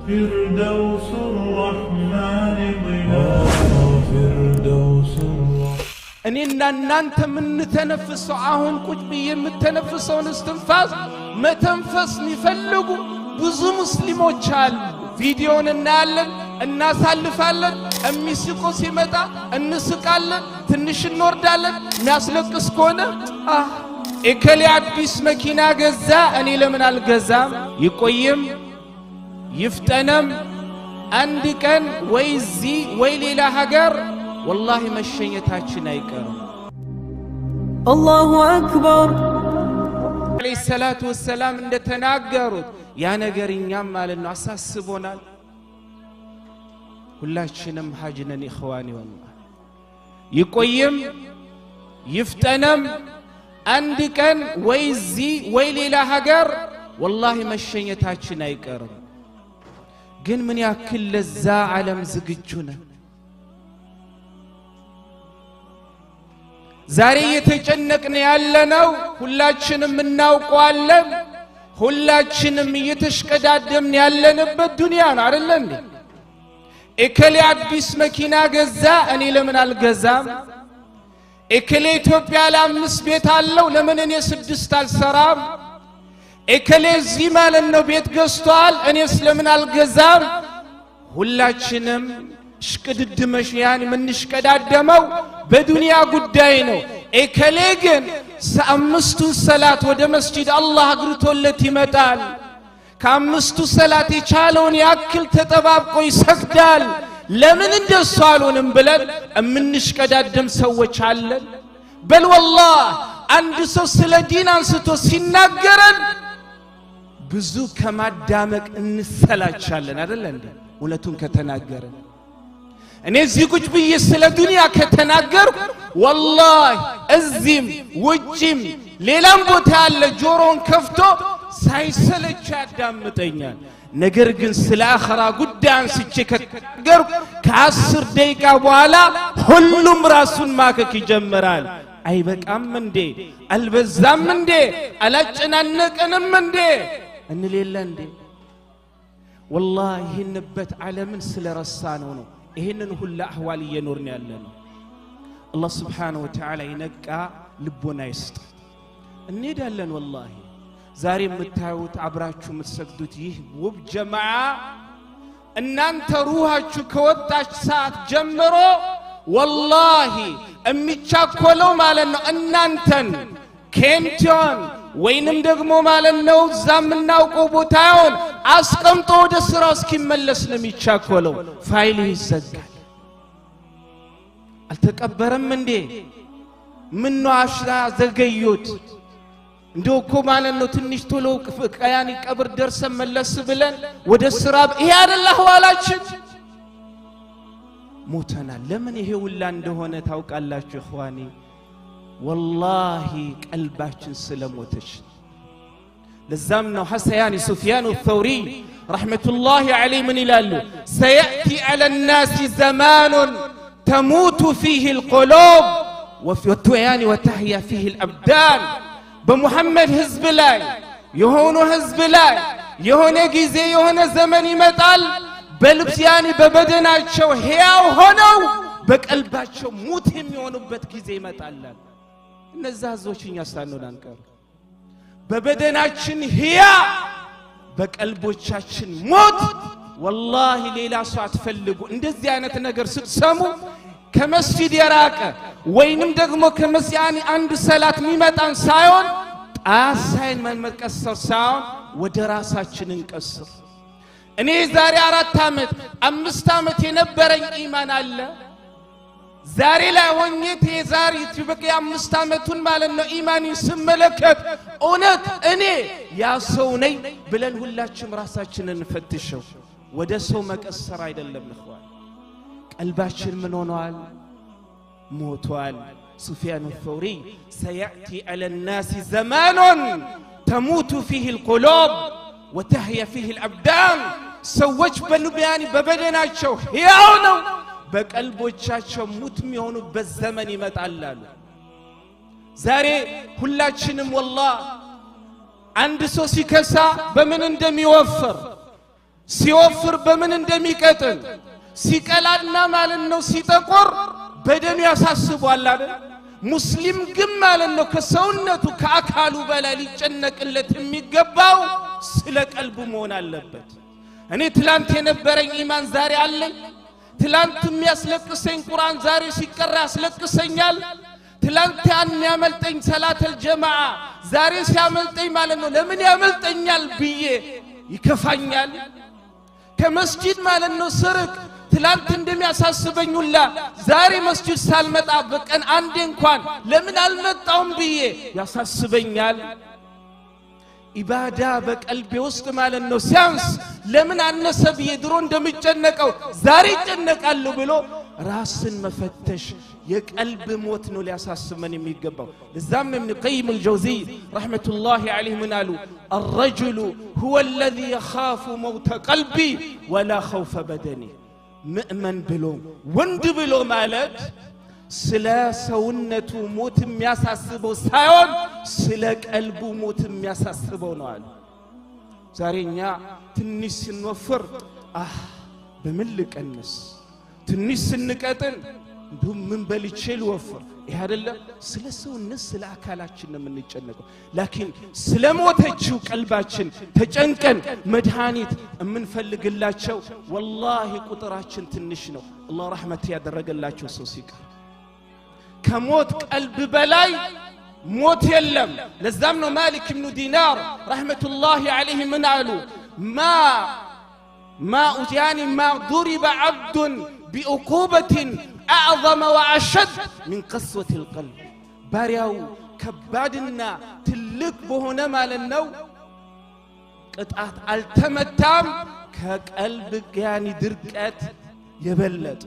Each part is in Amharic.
فردوس الرحمن ظلال فردوس እኔና እናንተ የምንተነፍሰው አሁን ቁጭ ብዬ የምተነፍሰውን እስትንፋስ መተንፈስ የሚፈልጉ ብዙ ሙስሊሞች አሉ። ቪዲዮን እናያለን፣ እናሳልፋለን። የሚስቁ ሲመጣ እንስቃለን፣ ትንሽ እንወርዳለን። የሚያስለቅስ ከሆነ እከሌ አዲስ መኪና ገዛ፣ እኔ ለምን አልገዛም? ይቆይም ይፍጠነም አንድ ቀን ወይ እዚህ ወይ ሌላ ሀገር والله መሸኘታችን አይቀርም። አላሁ አክበር አለይሂ ሰላቱ ወሰላም እንደተናገሩት ያ ነገር እኛም ማለት ነው አሳስቦናል። ሁላችንም ሐጅ ነን ኢኽዋኒ ወላሂ። ይቆይም ይፍጠነም አንድ ቀን ወይ እዚህ ወይ ሌላ ሀገር والله መሸኘታችን አይቀርም። ግን ምን ያክል ለዛ ዓለም ዝግጁ ነን? ዛሬ እየተጨነቅን ያለነው ሁላችንም እናውቀዋለን። ሁላችንም እየተሽቀዳደምን ያለንበት ዱንያ ነው አይደል እንዴ? እከሌ አዲስ መኪና ገዛ፣ እኔ ለምን አልገዛም? እከሌ ኢትዮጵያ ለ5 ቤት አለው፣ ለምን እኔ 6 አልሰራም? እከሌ እዚህ ማለት ነው ቤት ገዝቷል፣ እኔስ ለምን አልገዛም? ሁላችንም ሽቅድድመሽ ያን ምንሽቀዳደመው በዱንያ ጉዳይ ነው። እከሌ ግን 5ቱ ሰላት ወደ መስጂድ አላህ አግርቶለት ይመጣል። ከ5ቱ ሰላት የቻለውን ያክል ተጠባብቆ ይሰግዳል። ለምን እንደሱ አልሆንም ብለን ምንሽቀዳደም ሰዎች አለን። በል ወላሂ አንድ ሰው ስለ ዲን አንስቶ ሲናገረን ብዙ ከማዳመቅ እንሰላቻለን አይደል እንዴ? እውነቱን ከተናገረን እኔ እዚህ ቁጭ ብዬ ስለ ዱንያ ከተናገርኩ ወላሂ እዚህም ውጪም ሌላም ቦታ ያለ ጆሮን ከፍቶ ሳይሰለች ያዳምጠኛል። ነገር ግን ስለ አኺራ ጉዳይ አንስቼ ከተናገርኩ ከ10 ደቂቃ በኋላ ሁሉም ራሱን ማከክ ይጀምራል። አይበቃም እንዴ? አልበዛም እንዴ? አላጨናነቀንም እንዴ? እንሌለ እንዴ? ወላሂ ይህንበት ዓለምን ስለረሳ ነው። ይህንን ሁሉ አህዋል እየኖርን ያለነው አላህ ስብሓነሁ ወተዓላ ይነቃ ልቦና ይስጥ። እንሄዳለን ወላሂ። ዛሬ የምታዩት አብራችሁ የምትሰግዱት ይህ ውብ ጀማዓ እናንተ ሩሃችሁ ከወጣች ሰዓት ጀምሮ ወላሂ የሚቻኮለው ማለት ነው እናንተን ኬንቲዮን ወይንም ደግሞ ማለት ነው እዛ የምናውቀው ቦታውን አስቀምጦ ወደ ስራው እስኪመለስ ነው የሚቻኮለው። ፋይል ይዘጋል። አልተቀበረም እንዴ? ምን ነው አሽራ ዘገዩት? እንደው እኮ ማለት ነው ትንሽ ቶሎ ቀያኒ ቀብር ደርሰን መለስ ብለን ወደ ስራ ይሄ አይደል አህዋላችን? ሞተናል። ለምን ይሄ ሁላ እንደሆነ ታውቃላችሁ ኢኽዋኒ? والله قلباችን ስለሞተች። ለዛም ነው ሐሰያን ሱፊያን الثوري رحمة الله عليه من ይላሉ سيأتي على الناس زمان تموت فيه القلوب وتحيا فيه الأبدان በሙሐመድ ህዝብ ላይ የሆነ ህዝብ ላይ የሆነ ጊዜ የሆነ ዘመን ይመጣል በልብስ ያኒ በበደናቸው ሕያው ሆነው በቀልባቸው ሙት የሚሆኑበት ጊዜ ይመጣል። እነዛ ህዝቦችኛ ሳንሆን አንቀር። በበደናችን ሕያ በቀልቦቻችን ሞት። ወላሂ ሌላ ሰው አትፈልጉ። እንደዚህ አይነት ነገር ስትሰሙ ከመስጂድ የራቀ ወይንም ደግሞ ከመስያኒ አንድ ሰላት የሚመጣን ሳይሆን ጣሳይን መመቀሰር ሳይሆን ወደ ራሳችን እንቀስር። እኔ ዛሬ 4 ዓመት 5 ዓመት የነበረኝ ኢማን አለ ዛሬ ላይ ሆኜ ተዛሪ ትበቂ 5 ዓመቱን ማለት ነው ኢማኒ ስመለከት እውነት እኔ ያ ሰው ነኝ ብለን ሁላችንም ራሳችንን እንፈትሸው። ወደ ሰው መቀሰር አይደለም እخوان። ቀልባችን ምን ሆኗል? ሞቷል። سفيان الثوري سيأتي على الناس زمان تموت فيه القلوب وتحيا فيه الأبدان سوّج بنبياني ببدناቸው ሕያው ነው በቀልቦቻቸው ሙት የሚሆኑበት ዘመን ይመጣል። ዛሬ ሁላችንም ወላሂ አንድ ሰው ሲከሳ በምን እንደሚወፍር ሲወፍር በምን እንደሚቀጥል ሲቀላና ማለት ነው ሲጠቆር በደም ያሳስባል አይደል? ሙስሊም ግን ማለት ነው ከሰውነቱ ከአካሉ በላይ ሊጨነቅለት የሚገባው ስለ ቀልቡ መሆን አለበት። እኔ ትላንት የነበረኝ ኢማን ዛሬ አለኝ። ትላንት የሚያስለቅሰኝ ቁርአን ዛሬ ሲቀራ ያስለቅሰኛል። ትላንት ያመልጠኝ ሰላተል ጀማዓ ዛሬ ሲያመልጠኝ ማለት ነው ለምን ያመልጠኛል ብዬ ይከፋኛል። ከመስጂድ ማለት ነው ስርቅ ትላንት እንደሚያሳስበኝ ሁላ ዛሬ መስጂድ ሳልመጣ በቀን አንዴ እንኳን ለምን አልመጣውም ብዬ ያሳስበኛል። ኢባዳ በቀልቤ ውስጥ ማለት ነው ሲያንስ ለምን አነሰ ብዬ ድሮ እንደምጨነቀው ዛሬ ጨነቃለሁ ብሎ ራስን መፈተሽ የቀልብ ሞት ነው ሊያሳስበን የሚገባው። ለዛም ኢብኑ ቀይም አልጀውዚ ረሕመቱላሂ ዐለይሂ ምን አሉ? الرجل هو الذي يخاف موت قلبي ولا خوف بدني ምእመን ብሎ ወንድ ብሎ ማለት ስለ ሰውነቱ ሞት የሚያሳስበው ሳይሆን ስለ ቀልቡ ሞት የሚያሳስበው ነው አለ። ዛሬኛ ትንሽ ስንወፍር በምን ልቀንስ፣ ትንሽ ስንቀጥን እንደውም ምን በልቼ ልወፍር፣ ይሄ አይደለም ስለ ሰውነት ስለ አካላችን ነው የምንጨነቀው። ላኪን ስለ ሞተችው ቀልባችን ተጨንቀን መድኃኒት የምንፈልግላቸው ወላሂ ቁጥራችን ትንሽ ነው። አላህ ረሕመት ያደረገላቸው ሰው ሲቀር ከሞት ቀልብ በላይ ሞት የለም። ለዛም ነው ማሊክ ኢብኑ ዲናር ረሕመቱላሂ ዐለይሂ ምን አሉ? ማ ضرب عبد بعقوبة أعظم وأشد من قسوة القلب ባሪያው ከባድና ትልቅ በሆነ ማለት ነው ቅጣት አልተመታም ከቀልብ ያኒ ድርቀት የበለጠ።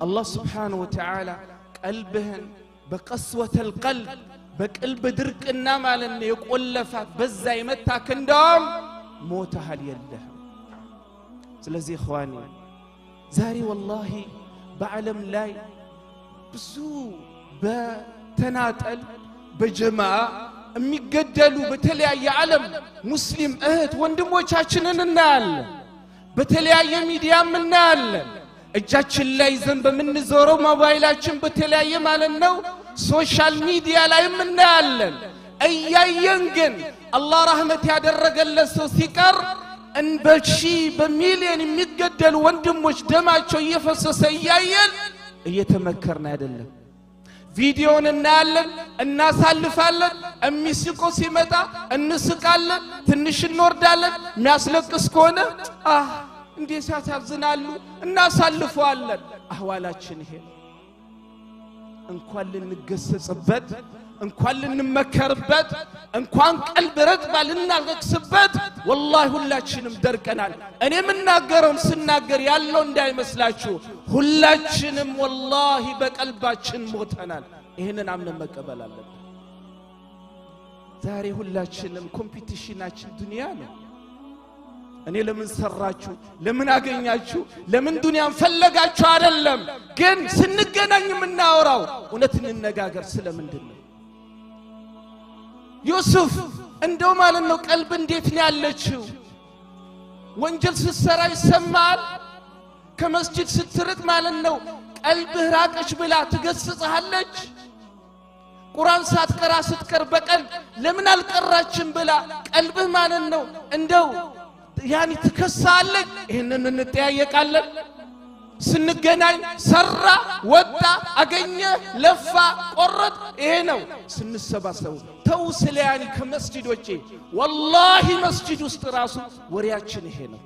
አላህ ስብሓነሁ ወተዓላ ቀልብህን በቀስወተ ልቀልብ በቀልብ ድርቅና ማለት ነው የቆለፋት በዛ የመታክ እንደውም ሞተሃል የለህም። ስለዚህ ኢኽዋኒ ዛሬ ወላሂ በዓለም ላይ ብዙ በተናጠል በጀማዓ የሚገደሉ በተለያየ ዓለም ሙስሊም እህት ወንድሞቻችንን እናያለን። በተለያየ ሚዲያም እናያለን። እጃችን ላይ ዘን በምንዞረው ሞባይላችን በተለያየ ማለት ነው ሶሻል ሚዲያ ላይ እናያለን። እያየን ግን አላህ ረሕመት ያደረገለት ሰው ሲቀር እንበሺ በሚሊዮን የሚገደሉ ወንድሞች ደማቸው እየፈሰሰ እያየን እየተመከርን አይደለም። ቪዲዮን እናያለን፣ እናሳልፋለን። የሚስቆ ሲመጣ እንስቃለን፣ ትንሽ እንወርዳለን። የሚያስለቅስ ከሆነ እንዴት ያሳዝናሉ እናሳልፈዋለን። አህዋላችን ይሄ እንኳን ልንገሰጽበት እንኳን ልንመከርበት እንኳን ቀልብ ረጥባ ልናለቅስበት ወላሂ ሁላችንም ደርቀናል። እኔ የምናገረውን ስናገር ያለው እንዳይመስላችሁ ሁላችንም ወላሂ በቀልባችን ሞተናል። ይሄንን አምነን መቀበል አለብን። ዛሬ ሁላችንም ኮምፒቲሽናችን ዱንያ ነው። እኔ ለምን ሰራችሁ ለምን አገኛችሁ ለምን ዱንያን ፈለጋችሁ አይደለም፣ ግን ስንገናኝ የምናወራው እውነት እንነጋገር ስለምንድን ነው። ዩሱፍ እንደው ማለት ነው ቀልብ እንዴት ነው ያለችው? ወንጀል ስትሰራ ይሰማል። ከመስጂድ ስትርቅ ማለት ነው ቀልብህ ራቀች ብላ ትገስጽሃለች። ቁርአን ሳትቀራ ስትቀር በቀን ለምን አልቀራችም ብላ ቀልብህ ማለት ነው እንደው ያኒ ትከሳለች። ይሄንን እንጠያየቃለን። ስንገናኝ ሰራ ወጣ አገኘ ለፋ ቆረጥ ይሄ ነው ስንሰባሰቡ። ተው ስለ ያኒ ከመስጂዶቼ ወላሂ መስጂድ ውስጥ ራሱ ወሬያችን ይሄ ነው።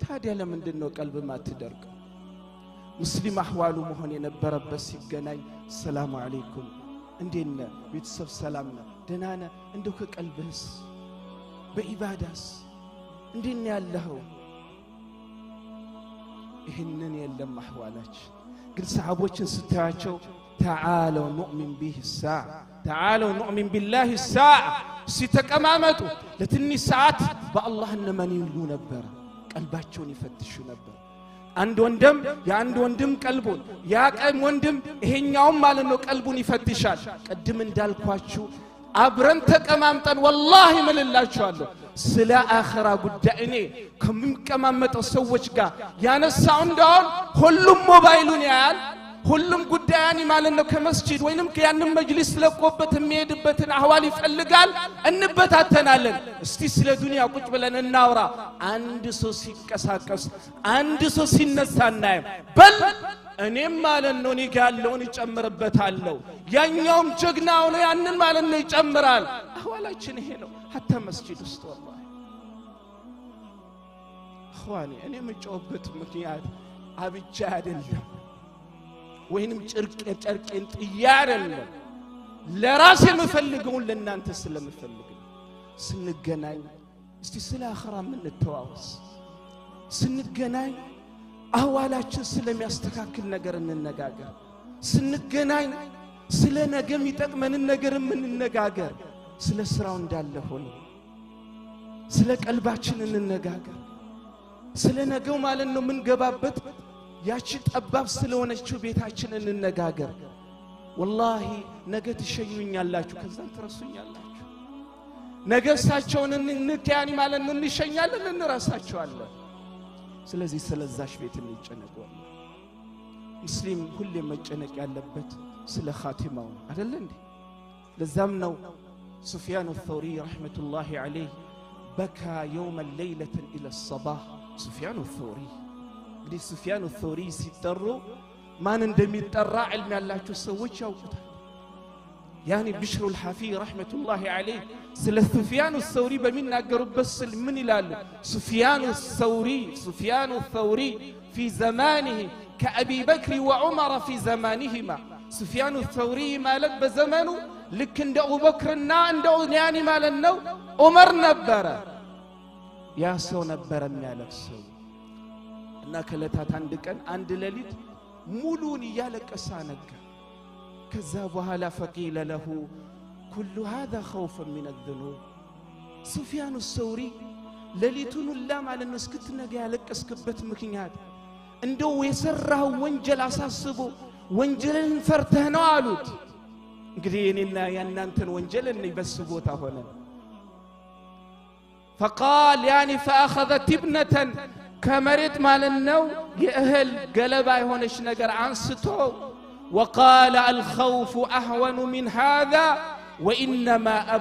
ታዲያ ለምንድን ነው ቀልብ ማትደርቅ? ሙስሊም አህዋሉ መሆን የነበረበት ሲገናኝ ሰላም አለይኩም እንዴት ነህ ቤተሰብ ሰላም ነው ደህና ነህ እንደው ከቀልብህስ በኢባዳስ እንዴት ነው ያለኸው? ይህንን የለም አህዋላችን። ግን ሰሃቦችን ስታያቸው ተዓለው ኑእሚን ቢህ ሳዕ ተዓለው ኑእሚን ቢላህ ሳዕ ሲተቀማመጡ ለትንሽ ሰዓት በአላህ እነመን ይሉ ነበር። ቀልባቸውን ይፈትሹ ነበር። አንድ ወንድም የአንድ ወንድም ቀልቡን ያቀም ወንድም ይሄኛውም ማለት ነው ቀልቡን ይፈትሻል። ቀድም እንዳልኳችሁ አብረን ተቀማምጠን ወላሂ ምልላችኋለሁ ስለ አኺራ ጉዳይ እኔ ከሚቀማመጠው ሰዎች ጋር ያነሳው እንደው ሁሉም ሞባይሉን ያያል ሁሉም ጉዳያኒ ማለት ነው ከመስጂድ ወይንም ከያንም መጅሊስ ለቆበት የሚሄድበትን አህዋል ይፈልጋል እንበታተናለን እስቲ ስለ ዱንያ ቁጭ ብለን እናውራ አንድ ሰው ሲቀሳቀስ አንድ ሰው ሲነሳና በል እኔም ማለት ነው ያለውን ይጨምርበታለሁ ያኛውም ጀግናው ነው ያንን ማለት ነው ይጨምራል አህዋላችን ይሄ ነው hatta መስጂድ ውስጥ والله اخواني እኔ መጫወበት ምክንያት አብቻ አይደለም ወይንም ጨርቄን ጥያረለ ለራሴ መፈልገውን ለናንተ ስለምፈልግ ስንገናኝ እስቲ ስለ አኺራ ምን ተዋወስ ስንገናኝ አህዋላችን ስለሚያስተካክል ነገር እንነጋገር ስንገናኝ ስለ ነገ የሚጠቅመን ነገር እንነጋገር ስለ ስራው እንዳለ ሆኖ ስለ ቀልባችን እንነጋገር ስለ ነገው ማለት ነው ምን ገባበት ያቺ ጠባብ ስለሆነችው ቤታችን እንነጋገር والله ነገ ትሸኙኛላችሁ ከዛን ትረሱኛላችሁ ነገሳቸውን እንከያኒ ማለት ነው እንሸኛለን እንረሳቸዋለን ስለዚህ ስለዛሽ ቤት እንጨነቁ ሙስሊም ሁሌ መጨነቅ ያለበት ስለ ኻቲማው አይደል እንዴ ለዛም ነው سفيان الثوري رحمة الله عليه بكى يوما ليلة إلى الصباح سفيان الثوري دي سفيان الثوري سيترو ما ندمي الترى علم الله تسويش يوقتها يعني بشر الحفي رحمة الله عليه سل سفيان الثوري بمنا قرب بس من الال سفيان الثوري في زمانه كأبي بكر وعمر في زمانهما سفيان الثوري ما لب زمانه لكن أبو بكرنا عنده يعني ما لنو عمر نبرة يا سو نبرة مالك سو إنك لتات عندك عند لليت مولون يالك أسانك كذابها لا فقيل له كل هذا خوفا من الذنوب سفيان الثوري لليتون الله على الناس كتنا جالك أسكبت مكينات عنده يسره وانجل أساسبه وانجل فرتهنا علوت قريننا ينانتن وانجلني بس بوتا هنا فقال يعني فأخذت ابنة كمرت مال النو يأهل قلباي هونش نقر عن ستو وقال الخوف أهون من هذا وإنما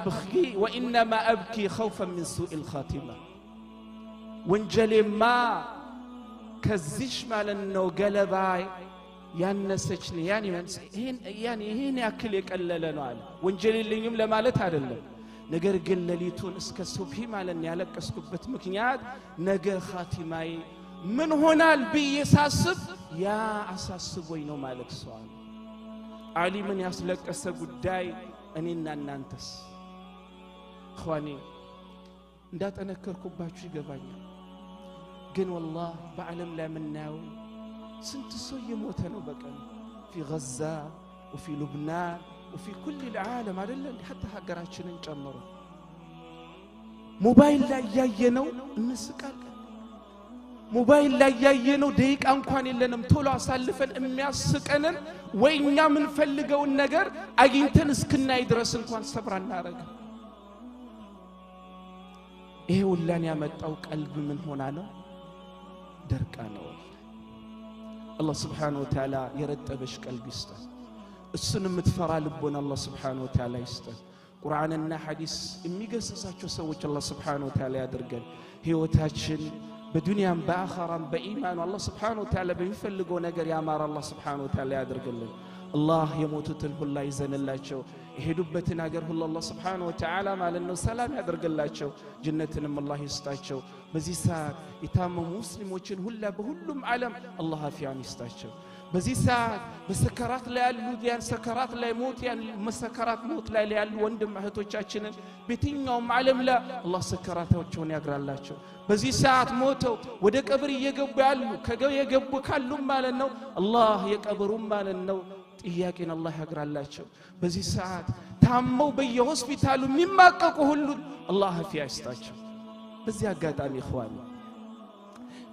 أبكي خوفا من سوء الخاتمة وانجلي ما كزيش مال النو قلباي ያነሰችኝ ያኒ ይሄን ያክል የቀለለነው አለ ወንጀልልኝም ለማለት አይደለም ነገር ግን ለሊቱን እስከ ሱብሂ ማለት ያለቀስኩበት ምክንያት ነገ ኻቲማይ ምን ሆናል በየሳስብ ያ አሳስቦኝ ነው ማለት ሰው አሊ ምን ያስለቀሰ ጉዳይ እኔና እናንተስ ኸዋኒ እንዳጠነከርኩባችሁ ይገባኛል ግን والله በዓለም ላይ ምናየው سنت سوي موتنا بكن في غزة وفي لبنان وفي كل العالم على اللي حتى حقراتنا نجمره موبايل لا ياينو الناس قال موبايل لا ياينو ديك انكوان اللي نمتولو اسالفن امياسقنن ويኛ من فلغው ነገር አግኝተን እስክናይ ድረስ እንኳን ሰብራ እናረጋ ይሄ ሁላን ያመጣው ቀልብ ምን ሆና ነው ደርቃ ነው الله سبحانه وتعالى يرتبش قلب يسته السنة متفرع لبنا الله سبحانه وتعالى يسته قرآننا حديث የሚገሰሳቸው ሰዎች الله سبحانه وتعالى ያደርገን ህይወታችን በዱንያም በአኺራም በኢማን الله سبحانه وتعالى በሚፈልገው ነገር ያማረ الله سبحانه وتعالى ያደርገልን الله የሞቱትን ሁላ ይዘንላቸው የሄዱበትን ሀገር ሁሉ الله سبحانه وتعالى ማለት ነው ሰላም ያደርግላቸው ጀነትንም الله ይስጣቸው በዚህ ሰዓት የታመሙ ሙስሊሞችን ሁላ በሁሉም ዓለም الله አፊያን ይስጣቸው በዚህ ሰዓት በሰከራት ላይ ያሉ ያን ሰከራት ላይ ሞት ያን መሰከራት ሞት ላይ ያሉ ወንድም እህቶቻችንን በየትኛውም ዓለም ላይ الله ሰከራታቸውን ያግራላቸው በዚህ ሰዓት ሞተው ወደ ቀብር እየገቡ ያሉ ከየገቡ ካሉ ማለት ነው الله የቀብሩም ማለት ነው ጥያቄን الله ያግራላቸው በዚህ ሰዓት ታመው በየሆስፒታሉ የሚማቀቁ ሁሉ الله አፊያ ይስጣቸው በዚህ አጋጣሚ ኢኽዋን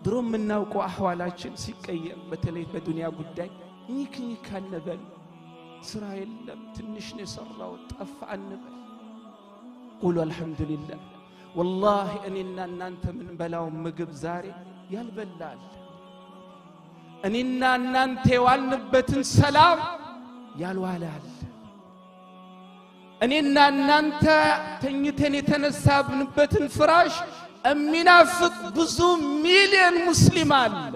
ድሮ ምናውቀው አህዋላችን ሲቀየር በተለይ በዱንያ ጉዳይ ኒክ አንበል ስራ የለም ትንሽ ነው ሰራው ጠፋ አንበል ቁሉ አልሐምዱሊላህ ወላሂ እኔና እናንተ ምን በላው ምግብ ዛሬ ያልበላል እኔና እናንተ የዋልንበትን ሰላም ያልዋላል እኔና እናንተ ተኝተን የተነሳብንበትን ፍራሽ የሚናፍቅ ብዙ ሚሊዮን ሙስሊም አለ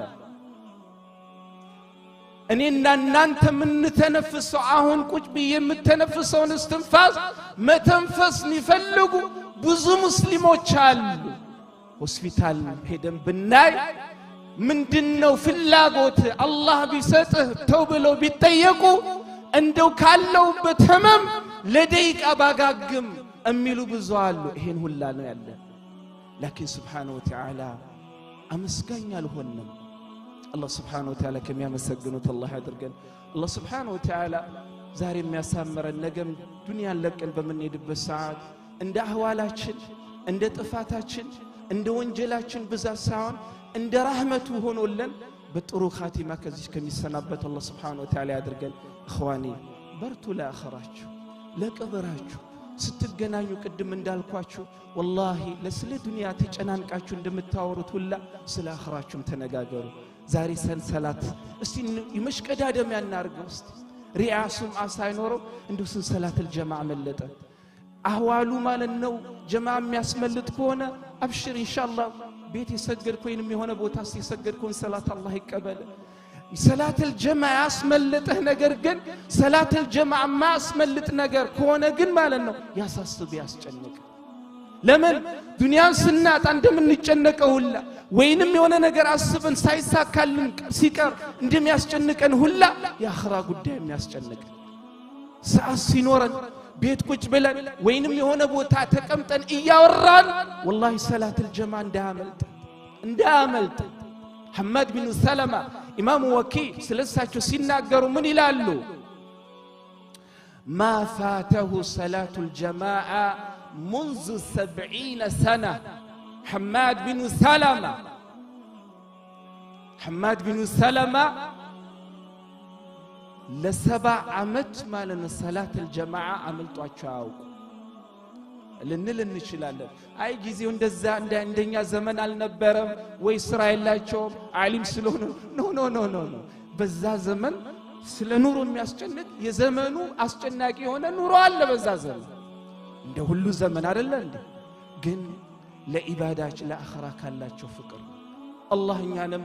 እኔና እናንተ ምን ተነፍሰው አሁን ቁጭ ብዬ የምተነፍሰውን እስትንፋስ መተንፈስ የሚፈልጉ ብዙ ሙስሊሞች አሉ ሆስፒታል ሄደን ብናይ ምንድነው ፍላጎት አላህ ቢሰጥህ ተው ብለው ቢጠየቁ እንደው ካለውበት ህመም ለደቂቃ ባጋግም የሚሉ ብዙ አሉ ይሄን ሁላ ነው ያለ ላኪን ሱብሓነሁ ወተዓላ አመስጋኝ አልሆንም الله سبحانه وتعالى كم يمسجنوت الله يدرجن الله سبحانه وتعالى زاري مياسمر النجم دنيا لكن بمن يدب الساعات عند أحوالاتشن عند طفاتاتشن عند وانجيلاتشن بزاف ساعون عند رحمته هونولن بطرق خاتمة كزيش كم يسنبت الله سبحانه وتعالى يدرجن إخواني برتو لا أخراجو لا كبراجو ስትገናኙ ቅድም እንዳልኳችሁ والله ለስለ ዱንያ ተጨናንቃችሁ እንደምታወሩት ሁላ ስለ አኺራችሁም ተነጋገሩ ዛሬ ሰንሰላት እስቲ ይመሽቀዳደም ያናርገው እስቲ ሪያሱም አሳይኖረው እንዱ ሰንሰላት الجماعه መለጠ አህዋሉ ማለት ነው ጀማዓ የሚያስመልጥ ከሆነ አብሽር ኢንሻአላህ ቤት ይሰገድኩኝም የሆነ ቦታ ሲሰገድኩን ሰላት አላህ ይቀበል ሰላት الجماعه ያስመልጥህ ነገር ግን ሰላት الجماعه ማስመልጥ ነገር ከሆነ ግን ማለት ነው ያሳስብ ያስጨንቅ ለምን ዱንያን ስናጣ እንደምንጨነቀው ሁላ ወይንም የሆነ ነገር አስበን ሳይሳካልን ሲቀር እንደሚያስጨንቀን ሁላ የአኺራ ጉዳይ የሚያስጨንቅ ሰዓት ሲኖረን ቤት ቁጭ ብለን ወይንም የሆነ ቦታ ተቀምጠን እያወራን والله ሰላት الجماعه እንዳያመልጥ حماد بن سلمة إمام وكيع سلساتشو سيناغرو من يلالو ما فاته صلاة الجماعة منذ 70 سنة حماد بن سلمة حماد بن سلمة لسبع عمت ما لنا صلاة الجماعة عملتو أتشاو ልንል እንችላለን አይ ጊዜው እንደዛ እንደኛ ዘመን አልነበረም ወይ እስራኤል ላቸው ዓሊም ስለሆነ ኖ በዛ ዘመን ስለ ኑሮ የሚያስጨንቅ የዘመኑ አስጨናቂ የሆነ ኑሮ አለ በዛ ዘመን እንደ ሁሉ ዘመን አይደለ እንዴ ግን ለኢባዳች ለአኺራ ካላቸው ፍቅር አላህ እኛንም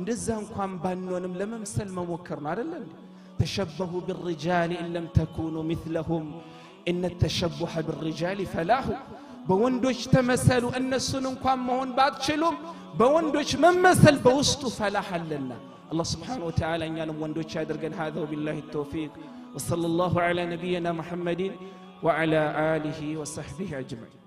እንደዛ እንኳን ባንሆንም ለመምሰል መሞከር ነው አይደለ እንዴ ተሸበሁ بالرجال ان لم تكونوا مثلهم إن التشبه بالرجال فلاح بوندوش تمثلوا أن السن انكم مهون بعد شلوم بوندوش ممثل بوسط فلاح لنا الله سبحانه وتعالى إن يعلم وندوش يدرجن هذا وبالله التوفيق وصلى الله على نبينا محمد وعلى آله وصحبه أجمعين